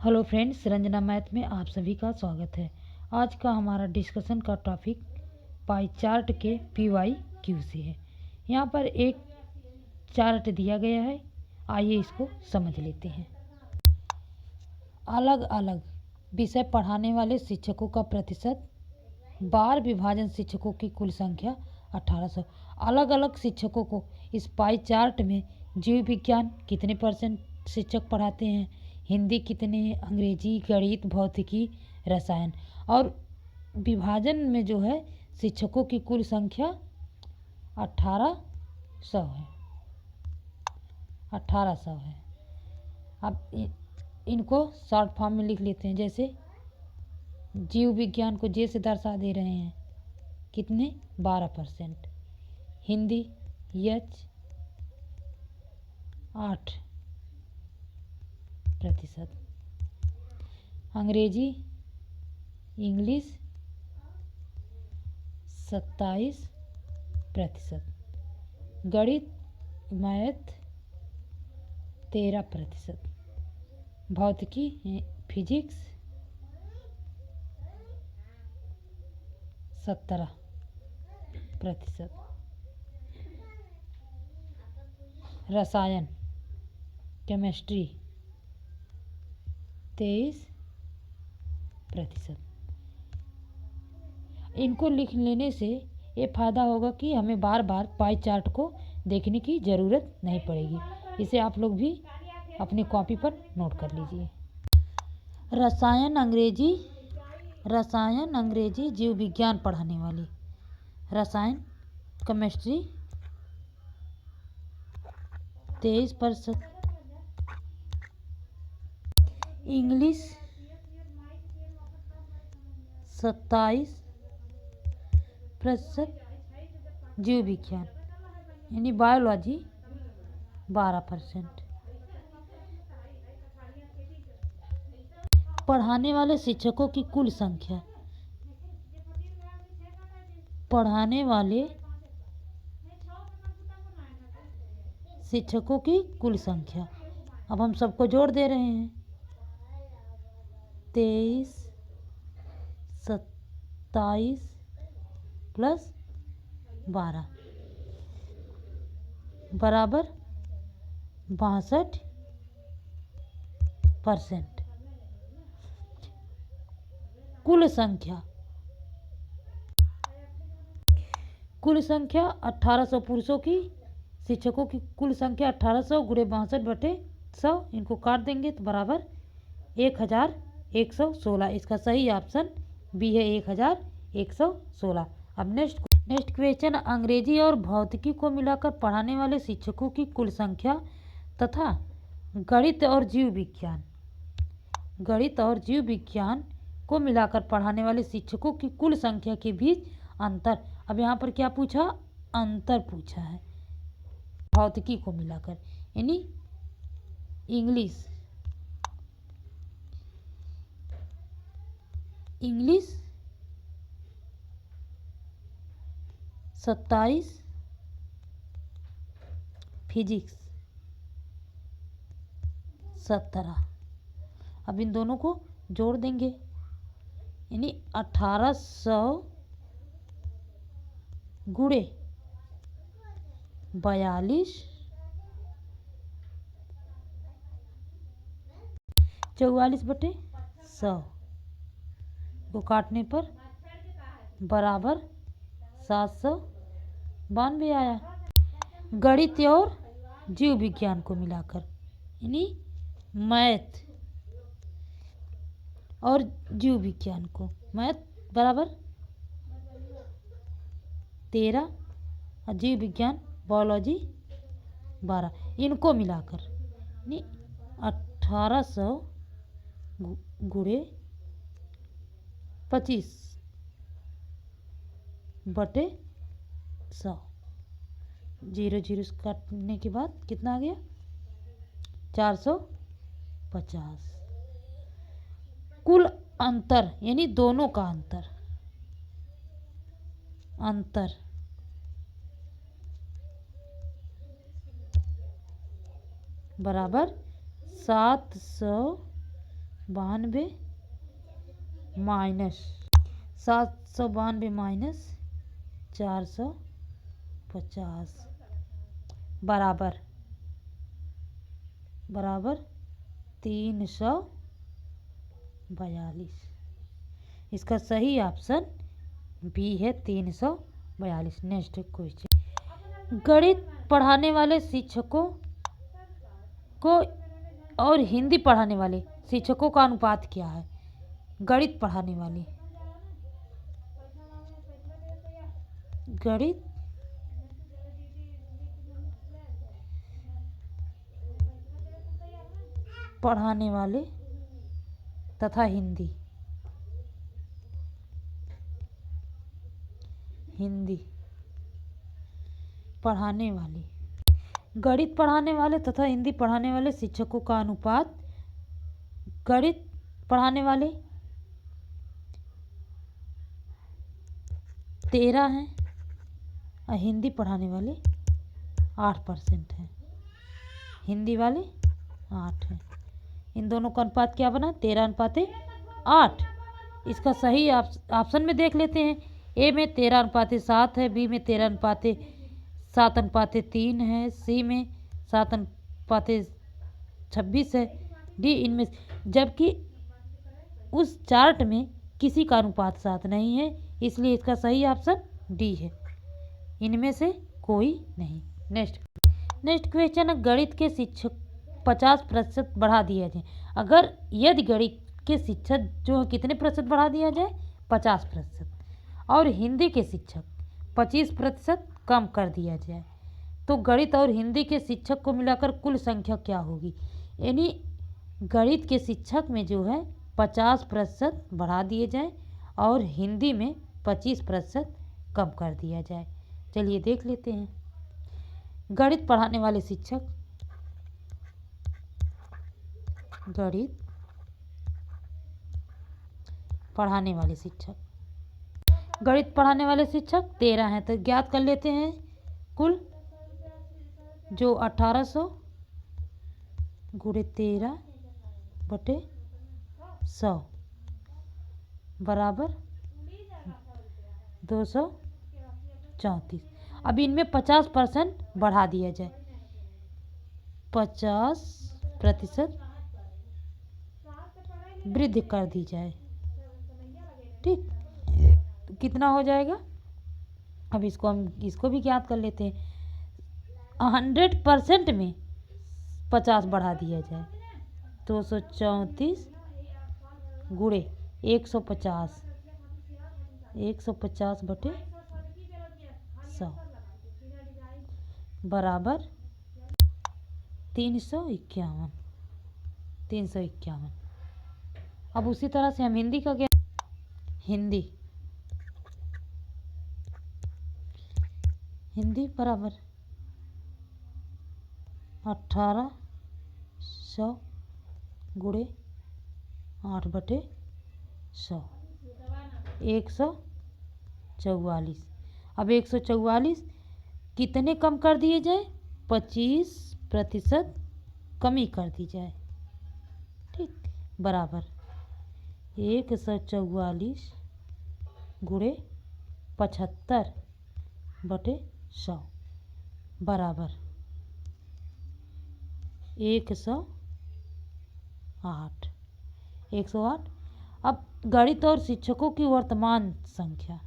Hello friends, Ranjana math में आप सभी का स्वागत है। आज का हमारा डिस्कशन का टॉपिक पाई चार्ट के PYQ से है। यहाँ पर एक चार्ट दिया गया है, आइए इसको समझ लेते हैं। अलग अलग विषय पढ़ाने वाले शिक्षकों का प्रतिशत, बार विभाजन शिक्षकों की कुल संख्या 1800। अलग अलग शिक्षकों को इस पाई चार्ट में जीव विज्ञान कितने % शिक्षक पढ़ाते हैं, हिंदी कितने, अंग्रेजी, गणित, भौतिकी, रसायन, और विभाजन में जो है शिक्षकों की कुल संख्या 1800 है। 1800 है। अब इनको शॉर्ट फॉर्म में लिख लेते हैं। जैसे जीव विज्ञान को जे से दर्शा दे रहे हैं, कितने, 12%। हिंदी H 8%। अंग्रेजी इंग्लिश 27%। गणित मैथ 13%। भौतिकी फिजिक्स 17%। रसायन केमिस्ट्री 23%। इनको लिख लेने से ये फ़ायदा होगा कि हमें बार बार पाई चार्ट को देखने की ज़रूरत नहीं पड़ेगी। इसे आप लोग भी अपनी कॉपी पर नोट कर लीजिए। रसायन अंग्रेजी जीव विज्ञान पढ़ाने वाली, रसायन केमिस्ट्री 23%। इंग्लिश 27%। जीव विज्ञान यानी बायोलॉजी 12%। पढ़ाने वाले शिक्षकों की कुल संख्या, पढ़ाने वाले शिक्षकों की कुल संख्या, अब हम सबको जोड़ दे रहे हैं। 23, 27 प्लस 12 बराबर 62%। कुल संख्या 1800 पुरुषों की, शिक्षकों की कुल संख्या 1800 गुणे 62/100, इनको काट देंगे तो बराबर 1116। इसका सही ऑप्शन बी है, 1116। अब नेक्स्ट क्वेश्चन, अंग्रेजी और भौतिकी को मिलाकर पढ़ाने वाले शिक्षकों की कुल संख्या तथा गणित और जीव विज्ञान को मिलाकर पढ़ाने वाले शिक्षकों की कुल संख्या के बीच अंतर। अब यहाँ पर क्या पूछा, अंतर पूछा है। भौतिकी को मिलाकर यानी इंग्लिश 27, फिजिक्स 17। अब इन दोनों को जोड़ देंगे यानी 1800 गुणे 42 44/100 को काटने पर बराबर 792 आया। गणित और जीव विज्ञान को मिलाकर यानी मैथ और जीव विज्ञान को, मैथ बराबर 13 और जीव विज्ञान बायोलॉजी 12, इनको मिलाकर यानी 1800 गुणे 25/100, 0 काटने के बाद कितना आ गया, 450। कुल अंतर यानी दोनों का अंतर बराबर 792 92 माइनस 792 माइनस 450 बराबर 342। इसका सही ऑप्शन बी है 342। नेक्स्ट क्वेश्चन, गणित पढ़ाने वाले शिक्षकों को और हिंदी पढ़ाने वाले शिक्षकों का अनुपात क्या है? गणित पढ़ाने वाले तथा हिंदी पढ़ाने वाले गणित पढ़ाने वाले तथा हिंदी पढ़ाने वाले शिक्षकों का अनुपात, गणित पढ़ाने वाले 13 हैं और हिंदी पढ़ाने वाले 8% हैं। हिंदी वाले 8 हैं। इन दोनों का अनुपात क्या बना? 13:8। इसका सही ऑप्शन में देख लेते हैं। ए में 13:7 है, बी में 13:7:3 है, सी में 7:26 है, डी इनमें। जबकि उस चार्ट में किसी का अनुपात 7 नहीं है, इसलिए इसका सही ऑप्शन डी है, इनमें से कोई नहीं। नेक्स्ट क्वेश्चन है, गणित के शिक्षक 50% बढ़ा दिया जाए। अगर यदि गणित के शिक्षक जो है कितने प्रतिशत बढ़ा दिया जाए? 50%। और हिंदी के शिक्षक 25% कम कर दिया जाए, तो गणित और हिंदी के शिक्षक को मिलाकर कुल संख्या क्या होगी? यानी गणित के शिक्षक में जो है 50% बढ़ा दिए जाए और हिंदी में 25% कम कर दिया जाए। चलिए देख लेते हैं। गणित पढ़ाने वाले शिक्षक, गणित पढ़ाने वाले शिक्षक 13 हैं, तो ज्ञात कर लेते हैं कुल, जो 1800 गुणे 13/100 बराबर 234। अब इनमें 50% बढ़ा दिया जाए, 50% वृद्धि कर दी जाए। ठीक, कितना हो जाएगा? अब इसको भी ज्ञात कर लेते हैं। 100% में 50 बढ़ा दिया जाए, 234 गुणे 150 150/100 बराबर 351। अब उसी तरह से हम हिंदी का हिंदी बराबर 1800 गुणे 8/100 144। अब 144 कितने कम कर दिए जाए? 25% कमी कर दी जाए। ठीक, बराबर 144 गुणे 75/100 बराबर 108। अब गणित और शिक्षकों की वर्तमान संख्या,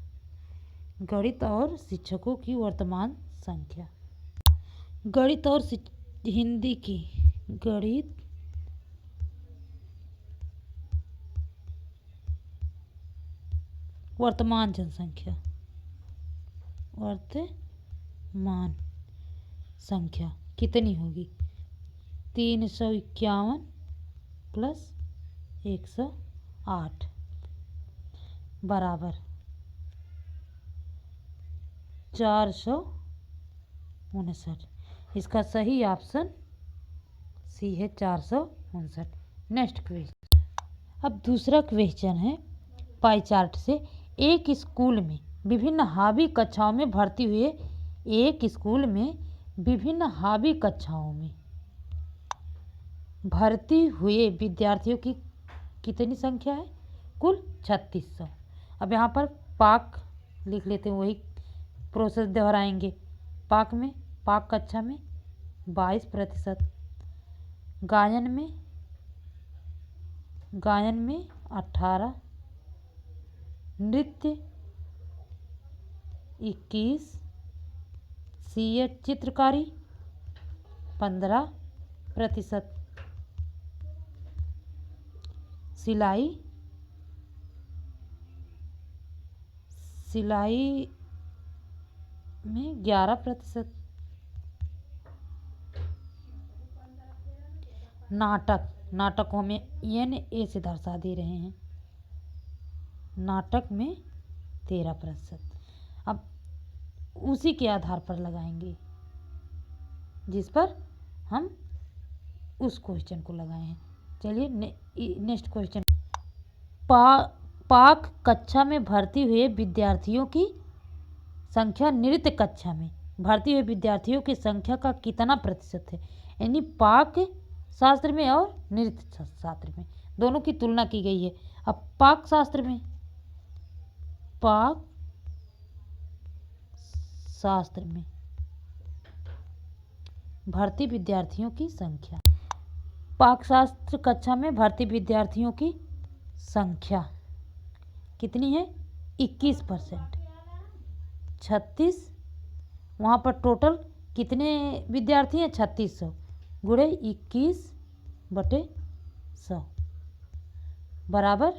गणित और हिंदी की गणित वर्तमान संख्या कितनी होगी? 351 प्लस 108 बराबर 459। इसका सही ऑप्शन सी है, 459। नेक्स्ट क्वेश्चन, अब दूसरा क्वेश्चन है पाई चार्ट से। एक स्कूल में विभिन्न हावी कक्षाओं में भर्ती हुए विद्यार्थियों की कितनी संख्या है? कुल 3600। अब यहाँ पर पाक लिख लेते हैं, वही प्रोसेस दोहराएंगे। पाक कक्षा में 22%, गायन में 18, नृत्य 21, सीएट चित्रकारी 15%, सिलाई में 11%, नाटकों में ए से दर्शा दे रहे हैं, नाटक में 13%। अब उसी के आधार पर लगाएंगे जिस पर हम उस क्वेश्चन को लगाए हैं। चलिए नेक्स्ट क्वेश्चन। पाक कक्षा में भर्ती हुए विद्यार्थियों की संख्या नृत्य कक्षा में भर्ती हुए विद्यार्थियों की संख्या का कितना प्रतिशत है? यानी पाक शास्त्र में और नृत्य शास्त्र में दोनों की तुलना की गई है। अब पाक शास्त्र में भर्ती विद्यार्थियों की संख्या, पाकशास्त्र कक्षा में भर्ती विद्यार्थियों की संख्या कितनी है? 21%। 36, वहाँ पर टोटल कितने विद्यार्थी हैं? 3600 गुणे 21/100 बराबर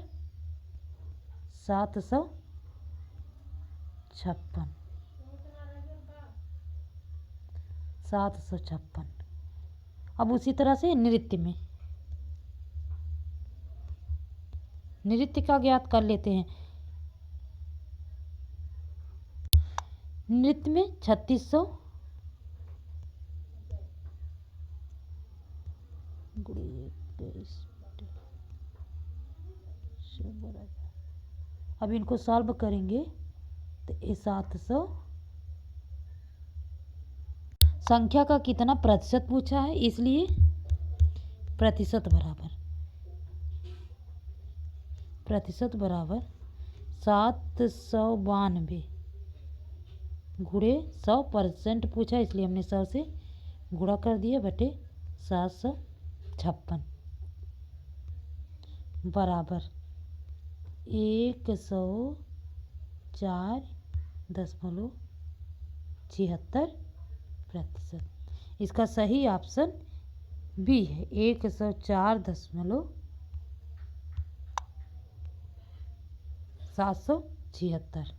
756। अब उसी तरह से नृत्य का ज्ञात कर लेते हैं। नृत्य में 3600 अब इनको सॉल्व करेंगे तो ये 700 संख्या का कितना प्रतिशत पूछा है, इसलिए प्रतिशत बराबर 792 गुणे 100% पूछा, इसलिए हमने 100 से गुणा कर दिया बटे 756 बराबर 104.76%। इसका सही ऑप्शन बी है, 104.776।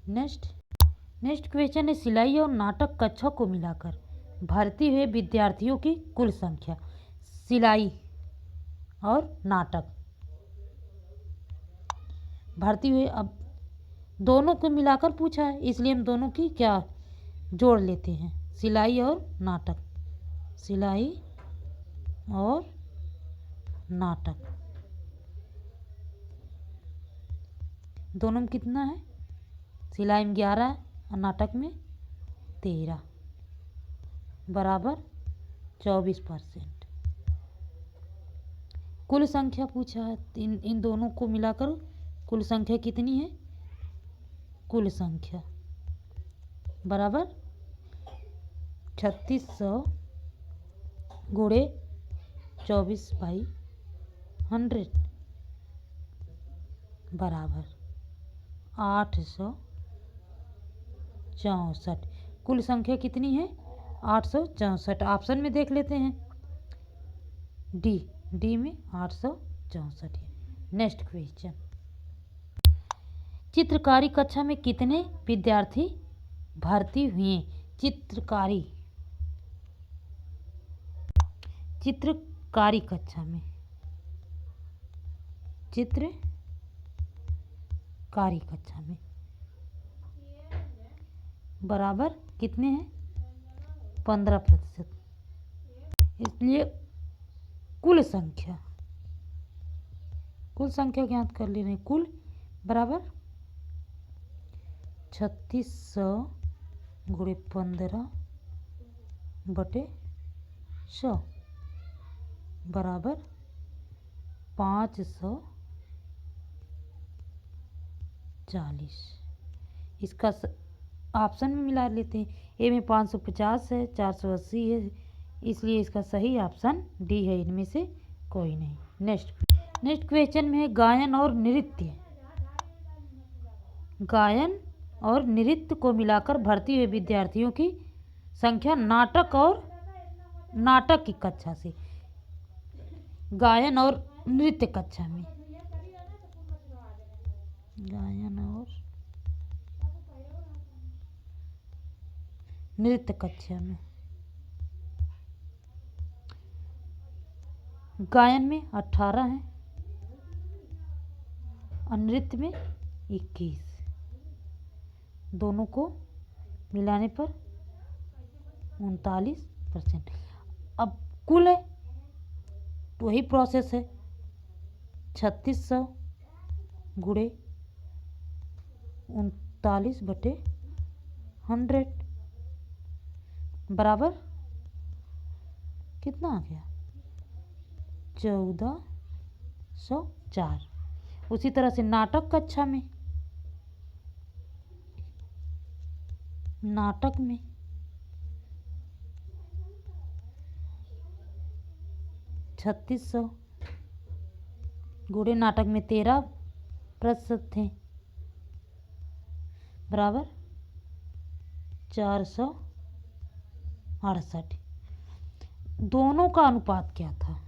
नेक्स्ट क्वेश्चन है, सिलाई और नाटक कक्षा को मिलाकर भर्ती हुए विद्यार्थियों की कुल संख्या। सिलाई और नाटक भर्ती हुए, अब दोनों को मिलाकर पूछा है, इसलिए हम दोनों की क्या जोड़ लेते हैं, सिलाई और नाटक। दोनों में कितना है? सिलाई में 11 और नाटक में 13 बराबर 24%। कुल संख्या पूछा है, इन दोनों को मिलाकर कुल संख्या कितनी है? कुल संख्या बराबर 3600 गुणे 24/100 बराबर 864। कुल संख्या कितनी है? 864। ऑप्शन में देख लेते हैं, डी में 864 है। नेक्स्ट क्वेश्चन, चित्रकारी कक्षा में कितने विद्यार्थी भर्ती हुए? चित्रकारी कक्षा में बराबर कितने हैं? 15%। इसलिए कुल संख्या ज्ञात कर ले रहे हैं। कुल बराबर 3600 गुणे 15/100 बराबर 540। इसका ऑप्शन में मिला लेते हैं। ए में 550 है, 480 है, इसलिए इसका सही ऑप्शन डी है, इनमें से कोई नहीं। नेक्स्ट क्वेश्चन में है गायन और नृत्य। गायन और नृत्य को मिलाकर भर्ती हुए विद्यार्थियों की संख्या नाटक की कक्षा से। गायन और नृत्य कक्षा में, गायन और नृत्य कक्षा में गायन में 18 हैं और नृत्य में 21। दोनों को मिलाने पर 39%। अब कुल है तो वही प्रोसेस है, 3600 गुणे 39/100 बराबर कितना आ गया, 1404। उसी तरह से नाटक कक्षा में, नाटक में 3600 गुणे नाटक में 13% थे बराबर 468। दोनों का अनुपात क्या था,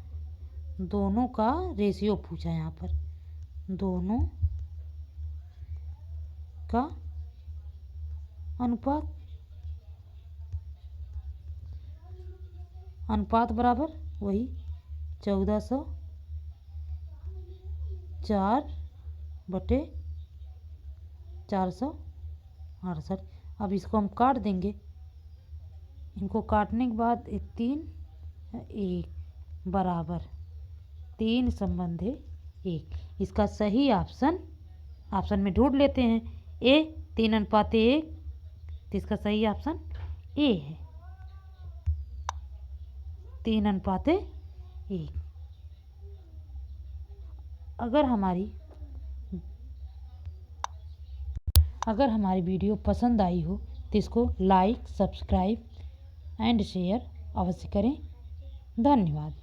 दोनों का रेशियो पूछा यहाँ पर, दोनों का अनुपात बराबर वही 1404/468। अब इसको हम काट देंगे, इनको काटने के बाद 3 1 बराबर 3 संबंध 1। इसका सही ऑप्शन में ढूंढ लेते हैं, ए 3:1, तो इसका सही ऑप्शन ए है, 3:1। अगर हमारी वीडियो पसंद आई हो तो इसको लाइक, सब्सक्राइब एंड शेयर अवश्य करें। धन्यवाद।